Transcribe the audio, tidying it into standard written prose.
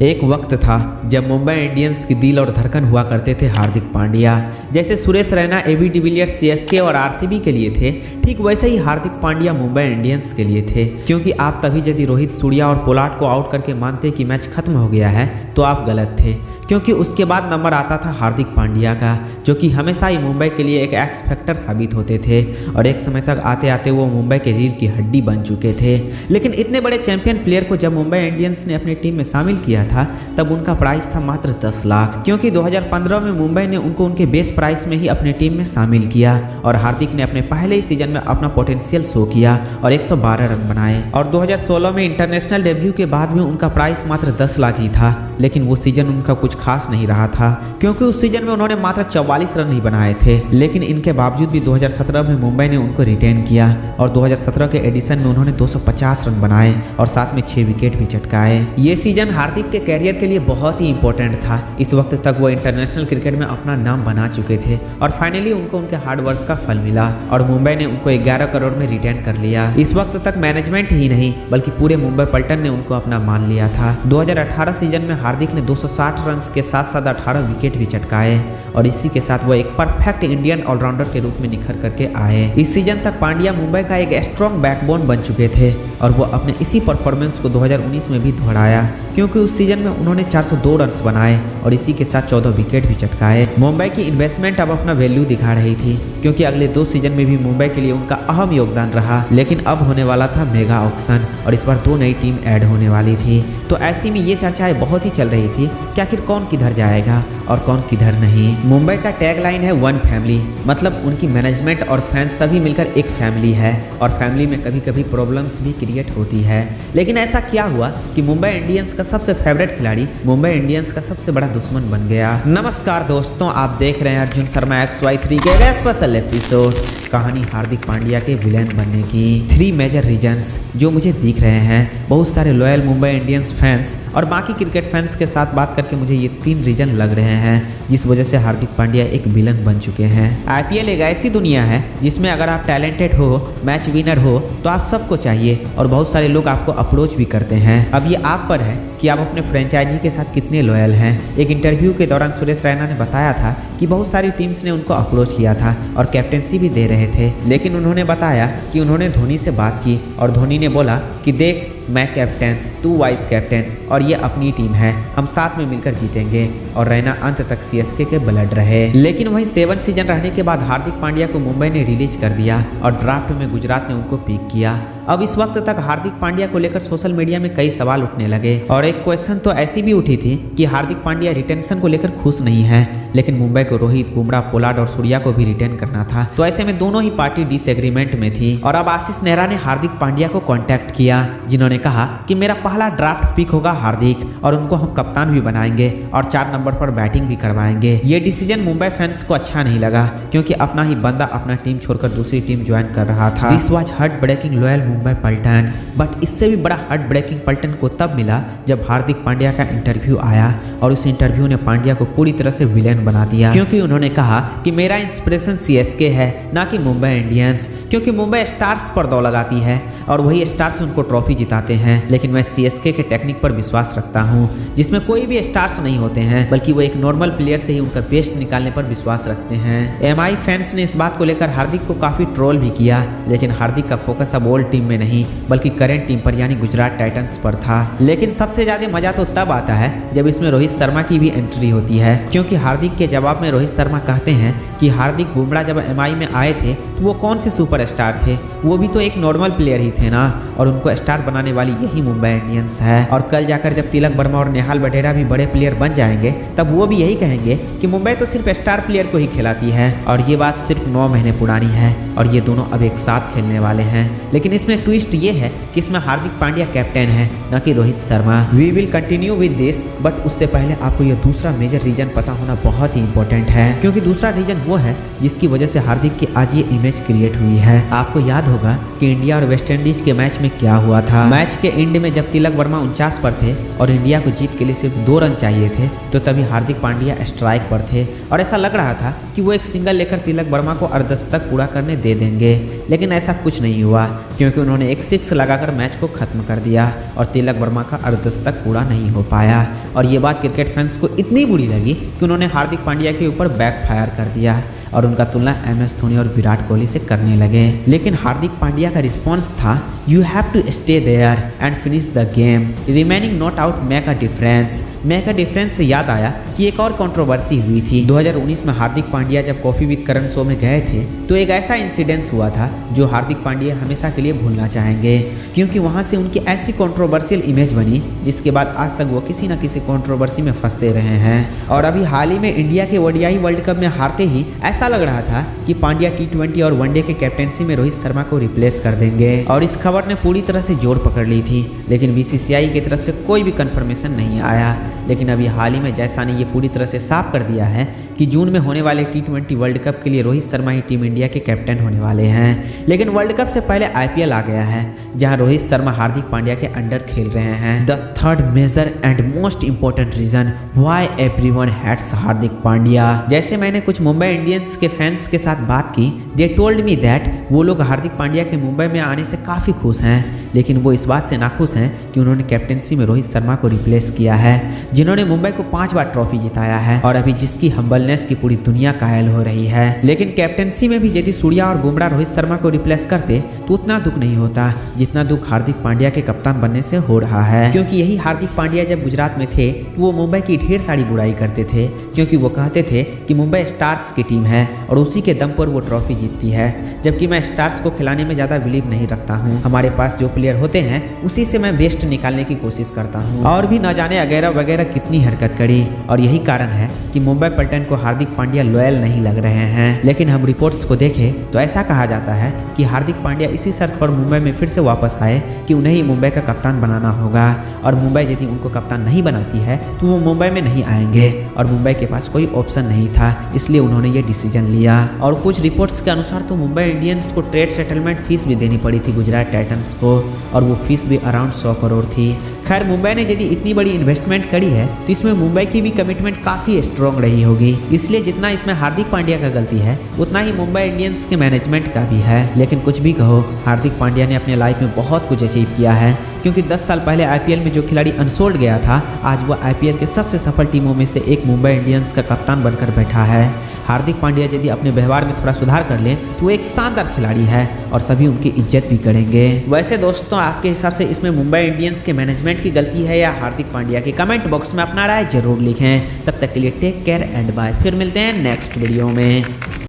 एक वक्त था जब मुंबई इंडियंस की दिल और धड़कन हुआ करते थे हार्दिक पांड्या। जैसे Suresh Raina AB de Villiers CSK और आरसीबी के लिए थे, ठीक वैसे ही हार्दिक पांड्या मुंबई इंडियंस के लिए थे। क्योंकि आप तभी यदि रोहित सूर्या और पोलार्ड को आउट करके मानते कि मैच खत्म हो गया है तो आप गलत थे, क्योंकि उसके बाद नंबर आता था हार्दिक पांड्या का, जो कि हमेशा ही मुंबई के लिए एक एक्स फैक्टर साबित होते थे और एक समय तक आते आते वो मुंबई के रीढ़ की हड्डी बन चुके थे। लेकिन इतने बड़े चैंपियन प्लेयर को जब मुंबई इंडियंस ने अपनी टीम में शामिल किया था तब उनका प्राइस था मात्र 10 लाख, क्योंकि 2015 में मुंबई ने उनको उनके बेस प्राइस में ही अपनी टीम में शामिल किया और हार्दिक ने अपने पहले ही सीजन में अपना पोटेंशियल शो किया और 112 रन बनाए। और 2016 में इंटरनेशनल डेब्यू के बाद भी उनका प्राइस मात्र 10 लाख ही था, लेकिन वो सीजन उनका कुछ खास नहीं रहा था, क्योंकि उस सीजन में उन्होंने मात्र 44 रन ही बनाए थे। लेकिन इनके बावजूद भी 2017 में मुंबई ने उनको रिटेन किया और 2017 के एडिशन में उन्होंने 250 रन बनाए और साथ में 6 विकेट भी चटकाए। ये सीजन हार्दिक के कैरियर के लिए बहुत ही इंपॉर्टेंट था। इस वक्त तक वो इंटरनेशनल क्रिकेट में अपना नाम बना चुके थे और फाइनली उनको उनके हार्डवर्क का फल मिला और मुंबई ने उनको 11 करोड़ में रिटेन कर लिया। इस वक्त तक मैनेजमेंट ही नहीं बल्कि पूरे मुंबई पल्टन ने उनको अपना मान लिया था। 2018 सीजन में हार्दिक ने 260 रन के साथ साथ 18 विकेट भी चटकाए और इसी के साथ वो एक परफेक्ट इंडियन ऑलराउंडर के रूप में निखर करके आए। इस सीजन तक पांड्या मुंबई का एक स्ट्रॉन्ग बैकबोन बन चुके थे और वो अपने इसी परफॉर्मेंस को 2019 में भी दोहराया, क्योंकि उस सीजन में उन्होंने 402 रन बनाए और इसी के साथ 14 विकेट भी चटकाए। मुंबई की इन्वेस्टमेंट अब अपना वैल्यू दिखा रही थी, क्योंकि अगले 2 सीजन में भी मुंबई के लिए उनका अहम योगदान रहा। लेकिन अब होने वाला था मेगा ऑक्शन और इस बार 2 नई टीम ऐड होने वाली थी। तो ऐसी में ये चर्चाएं बहुत ही चल रही थी कि आखिर कौन किधर जाएगा और कौन किधर नहीं। मुंबई का टैगलाइन है वन फैमिली, मतलब उनकी मैनेजमेंट और फैंस सभी मिलकर एक फैमिली है और फैमिली में कभी कभी प्रॉब्लम्स भी क्रिएट होती है। लेकिन ऐसा क्या हुआ कि मुंबई इंडियंस का सबसे फेवरेट खिलाड़ी मुंबई इंडियंस का सबसे बड़ा दुश्मन बन गया। नमस्कार दोस्तों, आप देख रहे हैं अर्जुन शर्मा XY3 के स्पेशल एपिसोड। कहानी हार्दिक पांड्या के विलेन बनने की। 3 मेजर रीजंस जो मुझे दिख रहे हैं। बहुत सारे लॉयल मुंबई इंडियंस फैंस और बाकी क्रिकेट फैंस के साथ बात करके मुझे ये 3 रीजन लग रहे हैं जिस वजह से हार्दिक पांड्या एक विलन बन चुके हैं। IPL एक ऐसी दुनिया है जिसमें अगर आप टैलेंटेड हो, मैच विनर हो तो आप सबको चाहिए और बहुत सारे लोग आपको अप्रोच भी करते हैं। अब ये आप पर है कि आप अपने फ्रेंचाइजी के साथ कितने लॉयल हैं। एक इंटरव्यू के दौरान सुरेश रैना ने बताया था कि बहुत सारी टीम्स ने उनको अप्रोच किया था और कैप्टेंसी भी दे रहे थे, लेकिन उन्होंने बताया कि उन्होंने धोनी से बात की और धोनी ने बोला कि देख, मैं कैप्टन, तू वाइस कैप्टन और ये अपनी टीम है, हम साथ में मिलकर जीतेंगे। और रैना अंत तक सीएसके के ब्लड रहे। लेकिन वहीं 7 सीजन रहने के बाद हार्दिक पांड्या को मुंबई ने रिलीज कर दिया और ड्राफ्ट में गुजरात ने उनको पिक किया। अब इस वक्त तक हार्दिक पांड्या को लेकर सोशल मीडिया में कई सवाल उठने लगे और एक क्वेश्चन तो ऐसी भी उठी थी कि हार्दिक पांड्या रिटेंशन को लेकर खुश नहीं है, लेकिन मुंबई को रोहित, बुमराह, पोलार्ड और सूर्या को भी रिटेन करना था। तो ऐसे में दोनों ही पार्टी डिसएग्रीमेंट में थी और अब आशीष नेहरा ने हार्दिक पांड्या को कॉन्टैक्ट किया, जिन्होंने कहा कि मेरा पहला ड्राफ्ट पिक होगा हार्दिक और उनको हम कप्तान भी बनाएंगे और 4 नंबर पर बैटिंग भी करवाएंगे। ये डिसीजन मुंबई फैंस को अच्छा नहीं लगा, क्योंकि अपना ही बंदा अपना टीम छोड़कर दूसरी टीम ज्वाइन कर रहा था। This was heart breaking loyal Mumbai Paltan. But इससे भी बड़ा हार्ट ब्रेकिंग पल्टन को तब मिला जब हार्दिक पांड्या का इंटरव्यू आया और उस इंटरव्यू ने पांड्या को पूरी तरह से विलेन बना दिया, क्योंकि उन्होंने कहा कि मेरा इंस्पिरेशन सीएसके है, ना कि मुंबई इंडियंस, क्योंकि मुंबई स्टार्स पर दौड़ लगाती है और वही स्टार्स उनको ट्रॉफी जिताते हैं। लेकिन मैं सीएसके के टेक्निक पर विश्वास रखता हूँ, जिसमें कोई भी स्टार्स नहीं होते हैं, बल्कि वो एक नॉर्मल प्लेयर से ही उनका बेस्ट निकालने पर विश्वास रखते हैं। एमआई फैंस ने इस बात को लेकर हार्दिक को काफी ट्रोल भी किया, लेकिन हार्दिक का फोकस अब ओल्ड टीम में नहीं बल्कि करेंट टीम पर यानी गुजरात टाइटंस पर था। लेकिन सबसे ज्यादा मजा तो तब आता है जब इसमें रोहित शर्मा की भी एंट्री होती है, क्योंकि हार्दिक के जवाब में रोहित शर्मा कहते हैं कि हार्दिक, बुमराह जब एमआई में आए थे तो वो कौन से सुपरस्टार थे, वो भी तो एक नॉर्मल प्लेयर ही थे ना, और उनको स्टार बनाने वाली यही मुंबई इंडियंस है। और कल जाकर जब तिलक वर्मा और नेहाल वडेरा भी बड़े प्लेयर बन जाएंगे तब वो भी यही कहेंगे कि मुंबई तो सिर्फ स्टार प्लेयर को ही खिलाती है। और ये बात सिर्फ 9 महीने पुरानी है और ये दोनों अब एक साथ खेलने वाले हैं। लेकिन इसमें ट्विस्ट ये है कि इसमें हार्दिक पांड्या कैप्टन है, न कि Rohit Sharma. We will continue with this, but उससे पहले आपको यह दूसरा मेजर रीजन पता होना बहुत ही इंपॉर्टेंट है, क्योंकि दूसरा रीजन वो है जिसकी वजह से हार्दिक की आज ये इमेज क्रिएट हुई है। आपको याद होगा कि इंडिया और वेस्ट इंडीज के मैच में क्या हुआ था। मैच के एंड में जब तिलक वर्मा 49 पर थे और इंडिया को जीत के लिए सिर्फ 2 रन चाहिए थे, तो तभी हार्दिक पांड्या स्ट्राइक पर थे और ऐसा लग रहा था कि वो एक सिंगल लेकर तिलक वर्मा को अर्धशतक पूरा करने दे देंगे। लेकिन ऐसा कुछ नहीं हुआ, क्योंकि क्योंकि उन्होंने एक 6 लगाकर मैच को खत्म कर दिया और तिलक वर्मा का अर्धशतक पूरा नहीं हो पाया। और ये बात क्रिकेट फैंस को इतनी बुरी लगी कि उन्होंने हार्दिक पांड्या के ऊपर बैकफायर कर दिया और उनका तुलना MS धोनी और विराट कोहली से करने लगे। लेकिन हार्दिक पांड्या का रिस्पॉन्स था, you have to stay there and finish the game, remaining not out make a difference. Make a difference से याद आया कि एक और कंट्रोवर्सी हुई थी 2019 में। हार्दिक पांड्या जब कॉफी विद करण शो में गए थे तो एक ऐसा इंसिडेंस हुआ था जो हार्दिक पांड्या हमेशा के लिए भूलना चाहेंगे, क्योंकि वहां से उनकी ऐसी कंट्रोवर्शियल इमेज बनी जिसके बाद आज तक वो किसी न किसी कंट्रोवर्सी में फंसते रहे हैं। और अभी हाल ही में इंडिया के ODI वर्ल्ड कप में हारते ही ऐसा लग रहा था कि पांड्या T20 और वनडे के कैप्टेंसी में रोहित शर्मा को रिप्लेस कर देंगे और इस खबर ने पूरी तरह से जोर पकड़ ली थी। लेकिन BCCI की तरफ से कोई भी कंफर्मेशन नहीं आया। लेकिन अभी हाल ही में जैसा ने ये पूरी तरह से साफ कर दिया है कि जून में होने वाले T20 वर्ल्ड कप के लिए रोहित शर्मा ही टीम इंडिया के कैप्टन होने वाले हैं। लेकिन वर्ल्ड कप से पहले IPL आ गया है जहां रोहित शर्मा हार्दिक पांड्या के अंडर खेल रहे हैं। The third major and most important reason why everyone hates Hardik Pandya. जैसे मैंने कुछ मुंबई इंडियंस के फैंस के साथ बात की, दे टोल्ड मी दैट वो लोग हार्दिक पांड्या के मुंबई में आने से काफ़ी खुश हैं, लेकिन वो इस बात से नाखुश हैं कि उन्होंने कैप्टेंसी में रोहित शर्मा को रिप्लेस किया है, जिन्होंने मुंबई को 5 बार ट्रॉफी जिताया है और अभी जिसकी हम्बलनेस की पूरी दुनिया कायल हो रही है। लेकिन कैप्टेंसी में भी यदि सूर्या और बुमराह रोहित शर्मा को रिप्लेस करते तो उतना दुख नहीं होता जितना दुख हार्दिक पांड्या के कप्तान बनने से हो रहा है। क्योंकि यही हार्दिक पांड्या जब गुजरात में थे तो वो मुंबई की ढेर सारी बुराई करते थे, क्योंकि वो कहते थे कि मुंबई स्टार्स की टीम है और उसी के दम पर वो ट्रॉफी जीतती है। जबकि मैं स्टार्स को खिलाने में ज़्यादा बिलीव नहीं रखता हूँ। हमारे पास जो प्लेयर होते हैं उसी से मैं बेस्ट निकालने की कोशिश करता हूँ। और भी न जाने वगैरह वगैरह कितनी हरकत करी और यही कारण है कि मुंबई पलटन को हार्दिक पांड्या लॉयल नहीं लग रहे हैं। लेकिन हम रिपोर्ट्स को देखें तो ऐसा कहा जाता है कि हार्दिक पांड्या इसी शर्त पर मुंबई में फिर से वापस आए कि उन्हें ही मुंबई का कप्तान बनाना होगा और मुंबई यदि उनको कप्तान नहीं बनाती है तो वो मुंबई में नहीं आएंगे और मुंबई के पास कोई ऑप्शन नहीं था, इसलिए उन्होंने ये डिसीजन लिया। और कुछ रिपोर्ट्स के अनुसार तो मुंबई इंडियंस को ट्रेड सेटलमेंट फीस भी देनी पड़ी थी गुजरात टाइटंस को और वो फीस भी अराउंड 100 करोड़ थी। खैर मुंबई ने यदि इतनी बड़ी इन्वेस्टमेंट करी है तो इसमें मुंबई की भी कमिटमेंट काफ़ी स्ट्रॉन्ग रही होगी, इसलिए जितना इसमें हार्दिक पांड्या का गलती है उतना ही मुंबई इंडियंस के मैनेजमेंट का भी है। लेकिन कुछ भी कहो, हार्दिक पांड्या ने अपने लाइफ में बहुत कुछ अचीव किया है, क्योंकि 10 साल पहले IPL में जो खिलाड़ी अनसोल्ड गया था आज वो IPL के सबसे सफल टीमों में से एक मुंबई इंडियंस का कप्तान बनकर बैठा है। हार्दिक पांड्या यदि अपने व्यवहार में थोड़ा सुधार कर ले तो वो एक शानदार खिलाड़ी है और सभी उनकी इज्जत भी करेंगे। वैसे दोस्तों आपके हिसाब से इसमें मुंबई इंडियंस के मैनेजमेंट की गलती है या हार्दिक पांड्या की? कमेंट बॉक्स में अपना राय जरूर लिखें। तब तक के लिए टेक केयर एंड बाय। फिर मिलते हैं नेक्स्ट वीडियो में।